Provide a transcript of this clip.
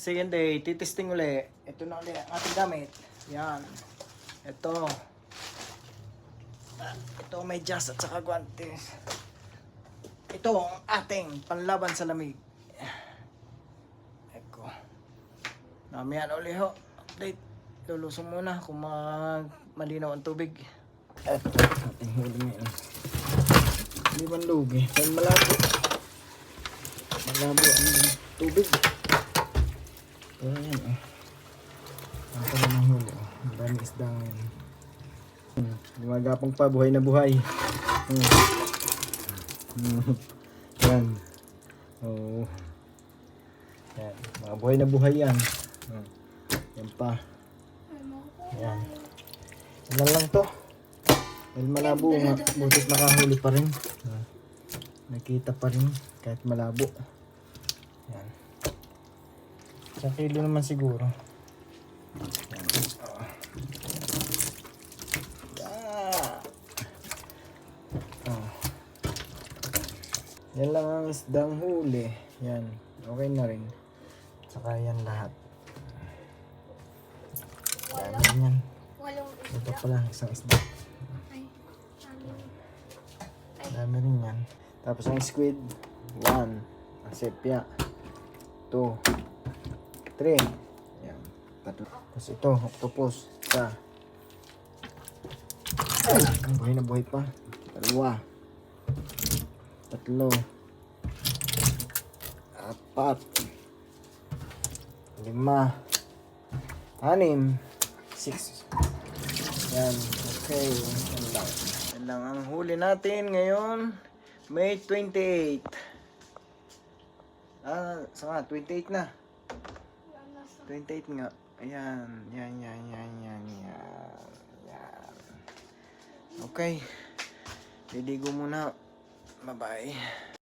Second day, titesting uli. Ito na ulit ang ating gamit. Yan. Ito. Ito may jas at saka guantes. Ito ang ating panlaban sa lamig. Eko. Mamaya na uli ho. Update. Lulusong muna kung malinaw ang tubig. Ito. Ating huli ngayon. Hindi man lugi. Dahil malabo. Malabo ang tubig. Pero yan oh. Ako na ng huli oh. Ang daming isda ngayon. Lumagapang pa, buhay na buhay. Yan. Oh. Yan. Mga buhay na buhay yan. Yan pa. Yan. Yan lang to. Dahil malabo nga. Butit nakahuli pa rin. Nakita pa rin kahit malabo. Yan. 1 kilo naman siguro. Yan. Yan lang ang isdang huli. Yan. Okay na rin. Saka yan lahat. Dami rin yan. Ito pala, isang isda. Dami rin yan. Tapos ang squid, 1. Ang sepia, 2. 3. Yan. Tapos ito, octopus. Isa. Buhay na buhay pa. 2. 3. 4. 5. 6. 6. Yan. Okay. Yan lang. Yan lang ang huli natin ngayon. May 28. Sama, 28 na. 28 nga. Ayan. Yan. Okay. Liligo muna. Bye-bye.